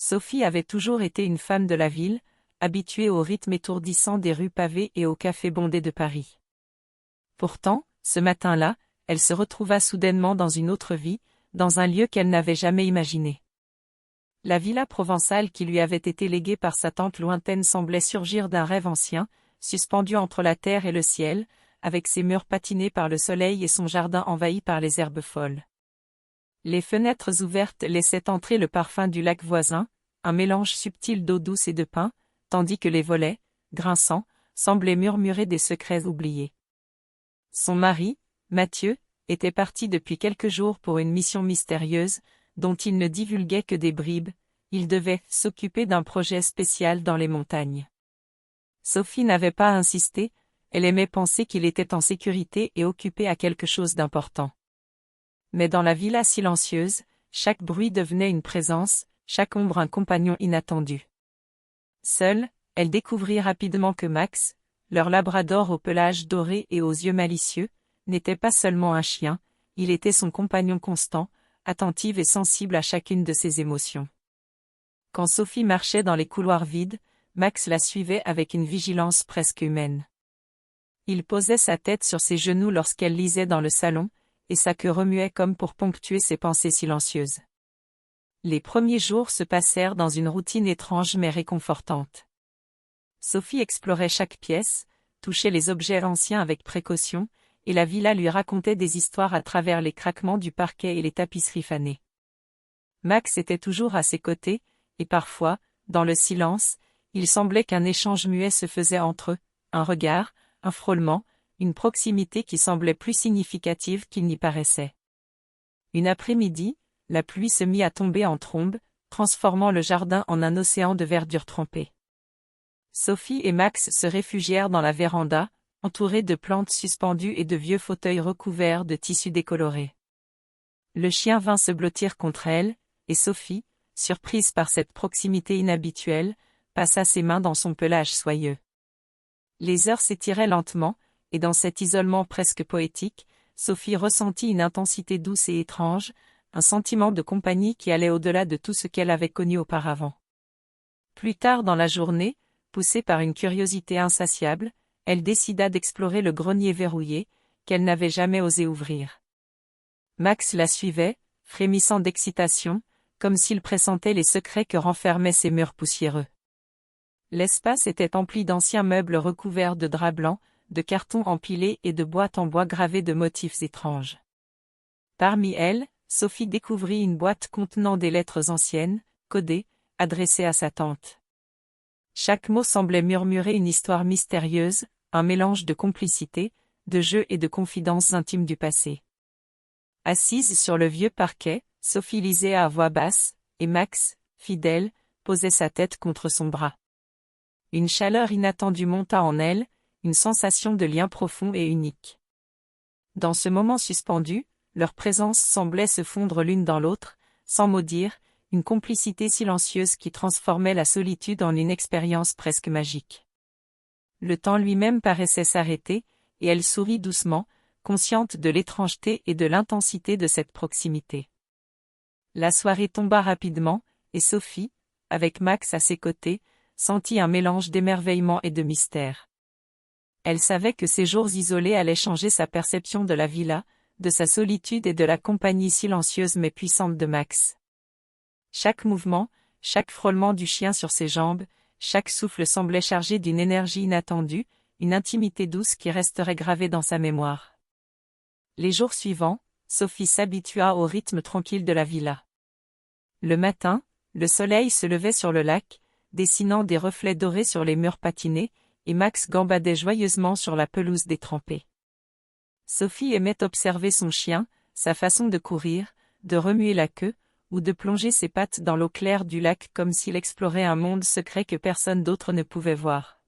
Sophie avait toujours été une femme de la ville, habituée au rythme étourdissant des rues pavées et aux cafés bondés de Paris. Pourtant, ce matin-là, elle se retrouva soudainement dans une autre vie, dans un lieu qu'elle n'avait jamais imaginé. La villa provençale qui lui avait été léguée par sa tante lointaine semblait surgir d'un rêve ancien, suspendue entre la terre et le ciel, avec ses murs patinés par le soleil et son jardin envahi par les herbes folles. Les fenêtres ouvertes laissaient entrer le parfum du lac voisin, un mélange subtil d'eau douce et de pin, tandis que les volets, grinçants, semblaient murmurer des secrets oubliés. Son mari, Mathieu, était parti depuis quelques jours pour une mission mystérieuse, dont il ne divulguait que des bribes. Il devait s'occuper d'un projet spécial dans les montagnes. Sophie n'avait pas insisté, elle aimait penser qu'il était en sécurité et occupé à quelque chose d'important. Mais dans la villa silencieuse, chaque bruit devenait une présence, chaque ombre un compagnon inattendu. Seule, elle découvrit rapidement que Max, leur labrador au pelage doré et aux yeux malicieux, n'était pas seulement un chien, il était son compagnon constant, attentive et sensible à chacune de ses émotions. Quand Sophie marchait dans les couloirs vides, Max la suivait avec une vigilance presque humaine. Il posait sa tête sur ses genoux lorsqu'elle lisait dans le salon, et sa queue remuait comme pour ponctuer ses pensées silencieuses. Les premiers jours se passèrent dans une routine étrange mais réconfortante. Sophie explorait chaque pièce, touchait les objets anciens avec précaution, et la villa lui racontait des histoires à travers les craquements du parquet et les tapisseries fanées. Max était toujours à ses côtés, et parfois, dans le silence, il semblait qu'un échange muet se faisait entre eux, un regard, un frôlement, une proximité qui semblait plus significative qu'il n'y paraissait. Une après-midi, la pluie se mit à tomber en trombes, transformant le jardin en un océan de verdure trempée. Sophie et Max se réfugièrent dans la véranda, entourés de plantes suspendues et de vieux fauteuils recouverts de tissus décolorés. Le chien vint se blottir contre elle, et Sophie, surprise par cette proximité inhabituelle, passa ses mains dans son pelage soyeux. Les heures s'étiraient lentement, et dans cet isolement presque poétique, Sophie ressentit une intensité douce et étrange, un sentiment de compagnie qui allait au-delà de tout ce qu'elle avait connu auparavant. Plus tard dans la journée, poussée par une curiosité insatiable, elle décida d'explorer le grenier verrouillé, qu'elle n'avait jamais osé ouvrir. Max la suivait, frémissant d'excitation, comme s'il pressentait les secrets que renfermaient ces murs poussiéreux. L'espace était empli d'anciens meubles recouverts de draps blancs, de cartons empilés et de boîtes en bois gravées de motifs étranges. Parmi elles, Sophie découvrit une boîte contenant des lettres anciennes, codées, adressées à sa tante. Chaque mot semblait murmurer une histoire mystérieuse, un mélange de complicité, de jeu et de confidences intimes du passé. Assise sur le vieux parquet, Sophie lisait à voix basse, et Max, fidèle, posait sa tête contre son bras. Une chaleur inattendue monta en elle, une sensation de lien profond et unique. Dans ce moment suspendu, leur présence semblait se fondre l'une dans l'autre, sans mot dire, une complicité silencieuse qui transformait la solitude en une expérience presque magique. Le temps lui-même paraissait s'arrêter, et elle sourit doucement, consciente de l'étrangeté et de l'intensité de cette proximité. La soirée tomba rapidement, et Sophie, avec Max à ses côtés, sentit un mélange d'émerveillement et de mystère. Elle savait que ces jours isolés allaient changer sa perception de la villa, de sa solitude et de la compagnie silencieuse mais puissante de Max. Chaque mouvement, chaque frôlement du chien sur ses jambes, chaque souffle semblait chargé d'une énergie inattendue, une intimité douce qui resterait gravée dans sa mémoire. Les jours suivants, Sophie s'habitua au rythme tranquille de la villa. Le matin, le soleil se levait sur le lac, dessinant des reflets dorés sur les murs patinés, et Max gambadait joyeusement sur la pelouse détrempée. Sophie aimait observer son chien, sa façon de courir, de remuer la queue, ou de plonger ses pattes dans l'eau claire du lac comme s'il explorait un monde secret que personne d'autre ne pouvait voir.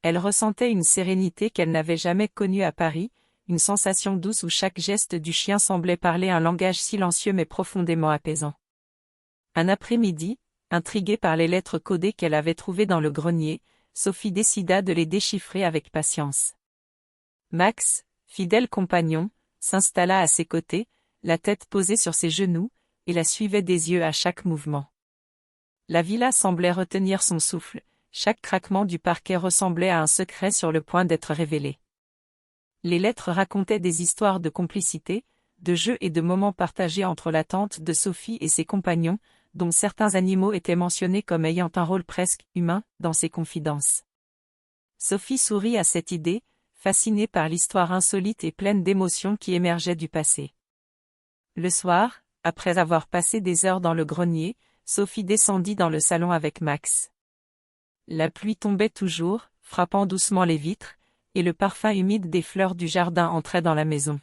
Elle ressentait une sérénité qu'elle n'avait jamais connue à Paris, une sensation douce où chaque geste du chien semblait parler un langage silencieux mais profondément apaisant. Un après-midi, intriguée par les lettres codées qu'elle avait trouvées dans le grenier, Sophie décida de les déchiffrer avec patience. Max, fidèle compagnon, s'installa à ses côtés, la tête posée sur ses genoux, et la suivait des yeux à chaque mouvement. La villa semblait retenir son souffle, chaque craquement du parquet ressemblait à un secret sur le point d'être révélé. Les lettres racontaient des histoires de complicité, de jeux et de moments partagés entre la tante de Sophie et ses compagnons, dont certains animaux étaient mentionnés comme ayant un rôle presque humain dans ses confidences. Sophie sourit à cette idée, fascinée par l'histoire insolite et pleine d'émotions qui émergeait du passé. Le soir, après avoir passé des heures dans le grenier, Sophie descendit dans le salon avec Max. La pluie tombait toujours, frappant doucement les vitres, et le parfum humide des fleurs du jardin entrait dans la maison.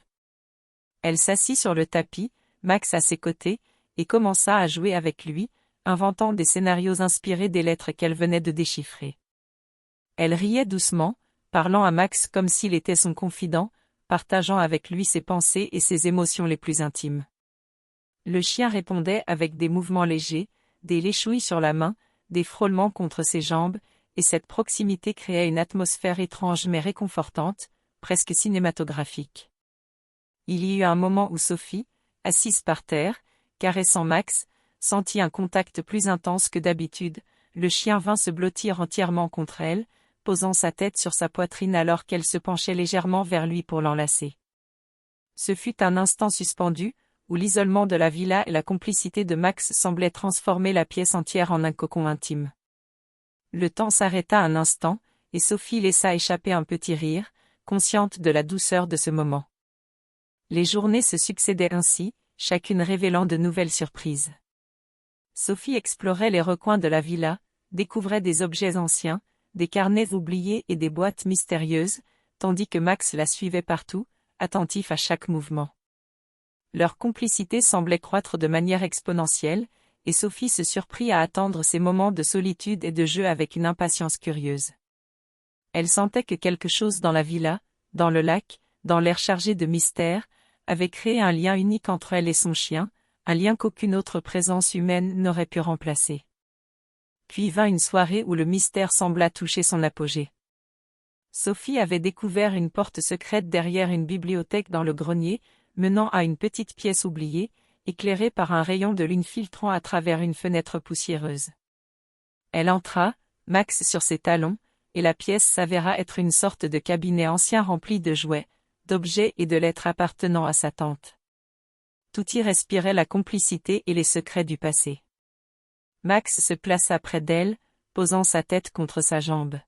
Elle s'assit sur le tapis, Max à ses côtés, et commença à jouer avec lui, inventant des scénarios inspirés des lettres qu'elle venait de déchiffrer. Elle riait doucement, parlant à Max comme s'il était son confident, partageant avec lui ses pensées et ses émotions les plus intimes. Le chien répondait avec des mouvements légers, des léchouilles sur la main, des frôlements contre ses jambes, et cette proximité créait une atmosphère étrange mais réconfortante, presque cinématographique. Il y eut un moment où Sophie, assise par terre, caressant Max, sentit un contact plus intense que d'habitude, le chien vint se blottir entièrement contre elle, posant sa tête sur sa poitrine alors qu'elle se penchait légèrement vers lui pour l'enlacer. Ce fut un instant suspendu, où l'isolement de la villa et la complicité de Max semblaient transformer la pièce entière en un cocon intime. Le temps s'arrêta un instant, et Sophie laissa échapper un petit rire, consciente de la douceur de ce moment. Les journées se succédaient ainsi, chacune révélant de nouvelles surprises. Sophie explorait les recoins de la villa, découvrait des objets anciens, des carnets oubliés et des boîtes mystérieuses, tandis que Max la suivait partout, attentif à chaque mouvement. Leur complicité semblait croître de manière exponentielle, et Sophie se surprit à attendre ces moments de solitude et de jeu avec une impatience curieuse. Elle sentait que quelque chose dans la villa, dans le lac, dans l'air chargé de mystère, avait créé un lien unique entre elle et son chien, un lien qu'aucune autre présence humaine n'aurait pu remplacer. Puis vint une soirée où le mystère sembla toucher son apogée. Sophie avait découvert une porte secrète derrière une bibliothèque dans le grenier, menant à une petite pièce oubliée, éclairée par un rayon de lune filtrant à travers une fenêtre poussiéreuse. Elle entra, Max sur ses talons, et la pièce s'avéra être une sorte de cabinet ancien rempli de jouets, d'objets et de lettres appartenant à sa tante. Tout y respirait la complicité et les secrets du passé. Max se plaça près d'elle, posant sa tête contre sa jambe.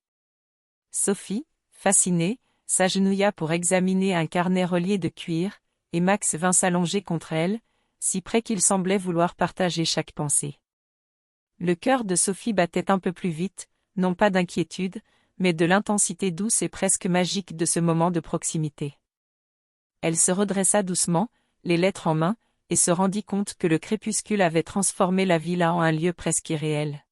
Sophie, fascinée, s'agenouilla pour examiner un carnet relié de cuir, et Max vint s'allonger contre elle, si près qu'il semblait vouloir partager chaque pensée. Le cœur de Sophie battait un peu plus vite, non pas d'inquiétude, mais de l'intensité douce et presque magique de ce moment de proximité. Elle se redressa doucement, les lettres en main, et se rendit compte que le crépuscule avait transformé la villa en un lieu presque irréel.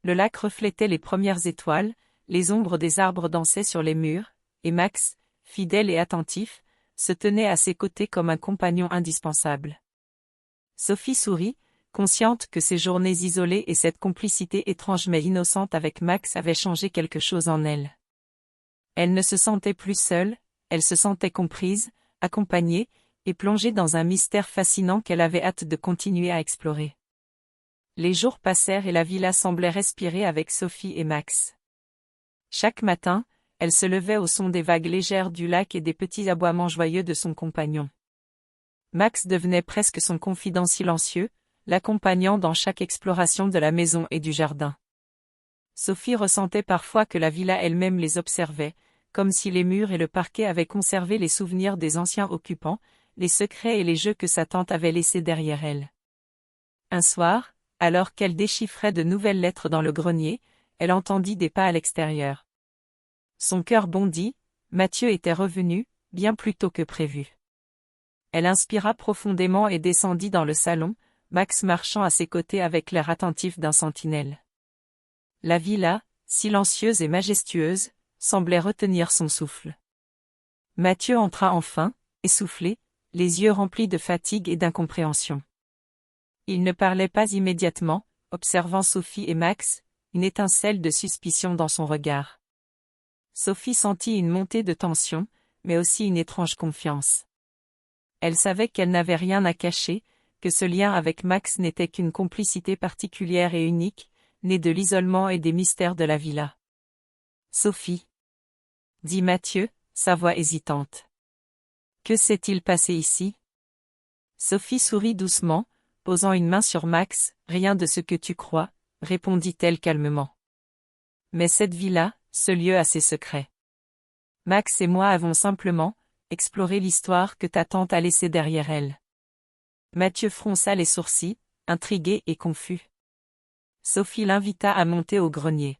Le lac reflétait les premières étoiles, les ombres des arbres dansaient sur les murs, et Max, fidèle et attentif, se tenait à ses côtés comme un compagnon indispensable. Sophie sourit, consciente que ces journées isolées et cette complicité étrange mais innocente avec Max avaient changé quelque chose en elle. Elle ne se sentait plus seule, elle se sentait comprise, accompagnée, et plongée dans un mystère fascinant qu'elle avait hâte de continuer à explorer. Les jours passèrent et la villa semblait respirer avec Sophie et Max. Chaque matin, elle se levait au son des vagues légères du lac et des petits aboiements joyeux de son compagnon. Max devenait presque son confident silencieux, l'accompagnant dans chaque exploration de la maison et du jardin. Sophie ressentait parfois que la villa elle-même les observait, comme si les murs et le parquet avaient conservé les souvenirs des anciens occupants, les secrets et les jeux que sa tante avait laissés derrière elle. Un soir, alors qu'elle déchiffrait de nouvelles lettres dans le grenier, elle entendit des pas à l'extérieur. Son cœur bondit, Mathieu était revenu, bien plus tôt que prévu. Elle inspira profondément et descendit dans le salon, Max marchant à ses côtés avec l'air attentif d'un sentinelle. La villa, silencieuse et majestueuse, semblait retenir son souffle. Mathieu entra enfin, essoufflé, les yeux remplis de fatigue et d'incompréhension. Il ne parlait pas immédiatement, observant Sophie et Max, une étincelle de suspicion dans son regard. Sophie sentit une montée de tension, mais aussi une étrange confiance. Elle savait qu'elle n'avait rien à cacher, que ce lien avec Max n'était qu'une complicité particulière et unique, née de l'isolement et des mystères de la villa. Sophie, dit Mathieu, sa voix hésitante. Que s'est-il passé ici? Sophie sourit doucement, posant une main sur Max. Rien de ce que tu crois, répondit-elle calmement. Mais cette villa, ce lieu a ses secrets. Max et moi avons simplement exploré l'histoire que ta tante a laissée derrière elle. Mathieu fronça les sourcils, intrigué et confus. Sophie l'invita à monter au grenier.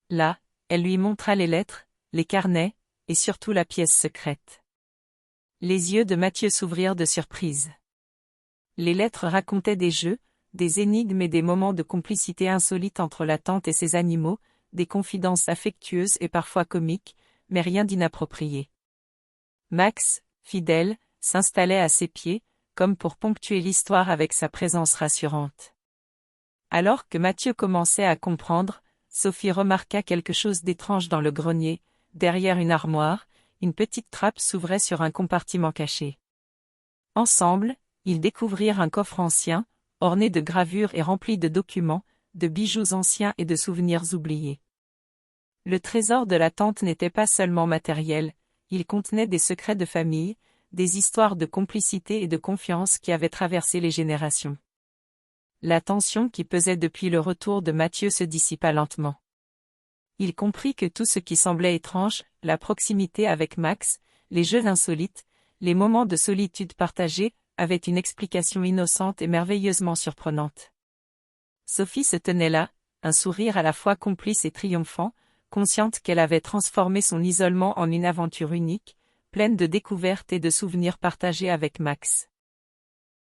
Là, elle lui montra les lettres, les carnets, et surtout la pièce secrète. Les yeux de Mathieu s'ouvrirent de surprise. Les lettres racontaient des jeux, des énigmes et des moments de complicité insolite entre la tante et ses animaux, des confidences affectueuses et parfois comiques, mais rien d'inapproprié. Max, fidèle, s'installait à ses pieds, comme pour ponctuer l'histoire avec sa présence rassurante. Alors que Mathieu commençait à comprendre, Sophie remarqua quelque chose d'étrange dans le grenier. Derrière une armoire, une petite trappe s'ouvrait sur un compartiment caché. Ensemble, ils découvrirent un coffre ancien, orné de gravures et rempli de documents, de bijoux anciens et de souvenirs oubliés. Le trésor de la tante n'était pas seulement matériel, il contenait des secrets de famille, des histoires de complicité et de confiance qui avaient traversé les générations. La tension qui pesait depuis le retour de Mathieu se dissipa lentement. Il comprit que tout ce qui semblait étrange, la proximité avec Max, les jeux insolites, les moments de solitude partagés, avaient une explication innocente et merveilleusement surprenante. Sophie se tenait là, un sourire à la fois complice et triomphant, consciente qu'elle avait transformé son isolement en une aventure unique, pleine de découvertes et de souvenirs partagés avec Max.